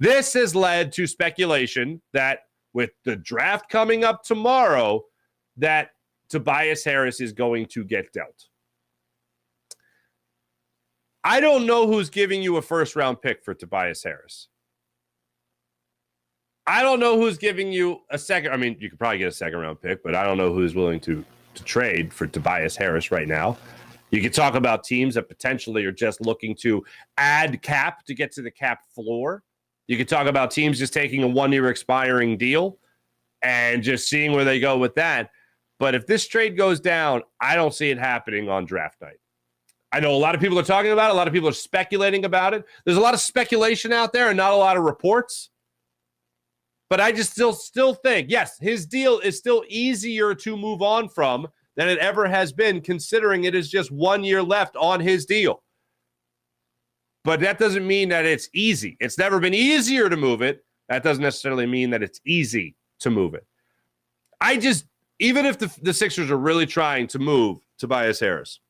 This has led to speculation that with the draft coming up tomorrow, that Tobias Harris is going to get dealt. I don't know who's giving you a first-round pick for Tobias Harris. I don't know who's giving you a second. I mean, you could probably get a second-round pick, but I don't know who's willing to trade for Tobias Harris right now. You could talk about teams that potentially are just looking to add cap to get to the cap floor. You could talk about teams just taking a one-year expiring deal and just seeing where they go with that. But if this trade goes down, I don't see it happening on draft night. I know a lot of people are talking about it. A lot of people are speculating about it. There's a lot of speculation out there and not a lot of reports. But I just still think, yes, his deal is still easier to move on from than it ever has been, considering it is just 1 year left on his deal. But that doesn't mean that it's easy. It's never been easier to move it. That doesn't necessarily mean that it's easy to move it. Even if the Sixers are really trying to move Tobias Harris,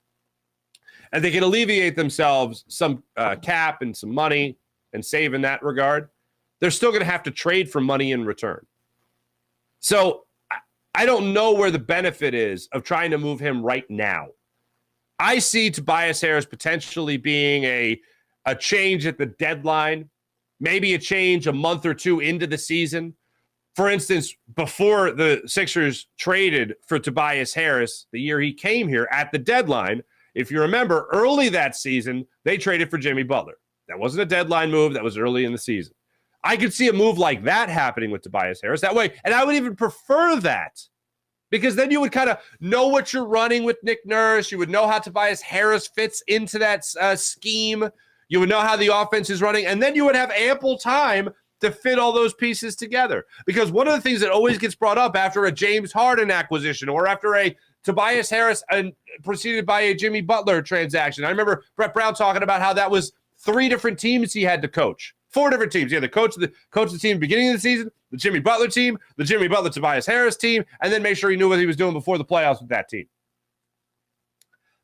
and they can alleviate themselves some cap and some money and save in that regard, they're still going to have to trade for money in return. So I don't know where the benefit is of trying to move him right now. I see Tobias Harris potentially being a change at the deadline, maybe a change a month or two into the season. For instance, before the Sixers traded for Tobias Harris, the year he came here at the deadline, if you remember, early that season, they traded for Jimmy Butler. That wasn't a deadline move. That was early in the season. I could see a move like that happening with Tobias Harris that way, and I would even prefer that because then you would kind of know what you're running with Nick Nurse. You would know how Tobias Harris fits into that scheme. You would know how the offense is running, and then you would have ample time to fit all those pieces together. Because one of the things that always gets brought up after a James Harden acquisition or after a Tobias Harris and preceded by a Jimmy Butler transaction. I remember Brett Brown talking about how that was 3 different teams he had to coach. 4 different teams. He had the coach of the team at the beginning of the season, the Jimmy Butler team, the Jimmy Butler Tobias Harris team, and then make sure he knew what he was doing before the playoffs with that team.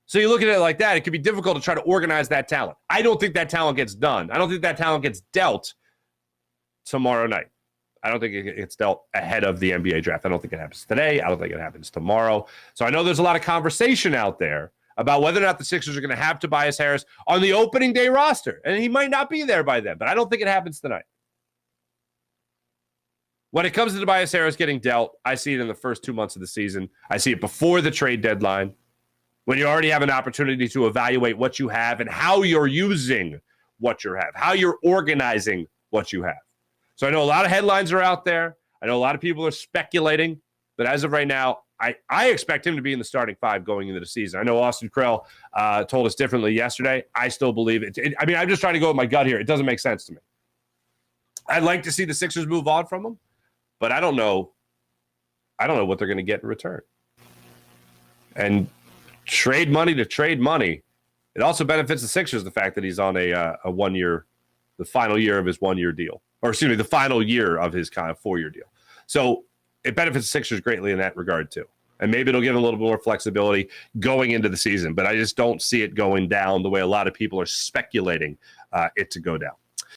So you look at it like that, it could be difficult to try to organize that talent. I don't think that talent gets done. I don't think that talent gets dealt tomorrow night. I don't think it gets dealt ahead of the NBA draft. I don't think it happens today. I don't think it happens tomorrow. So I know there's a lot of conversation out there about whether or not the Sixers are going to have Tobias Harris on the opening day roster. And he might not be there by then, but I don't think it happens tonight. When it comes to Tobias Harris getting dealt, I see it in the first 2 months of the season. I see it before the trade deadline, when you already have an opportunity to evaluate what you have and how you're using what you have, how you're organizing what you have. So I know a lot of headlines are out there. I know a lot of people are speculating, but as of right now, I expect him to be in the starting 5 going into the season. I know Austin Krell told us differently yesterday. I still believe it. I'm just trying to go with my gut here. It doesn't make sense to me. I'd like to see the Sixers move on from him, but I don't know what they're going to get in return. And trade money to trade money. It also benefits the Sixers, the fact that he's on a 1 year, the final year of his 1 year deal. Or excuse me, the final year of his kind of 4 year deal. So it benefits the Sixers greatly in that regard too. And maybe it'll give them a little bit more flexibility going into the season. But I just don't see it going down the way a lot of people are speculating it to go down.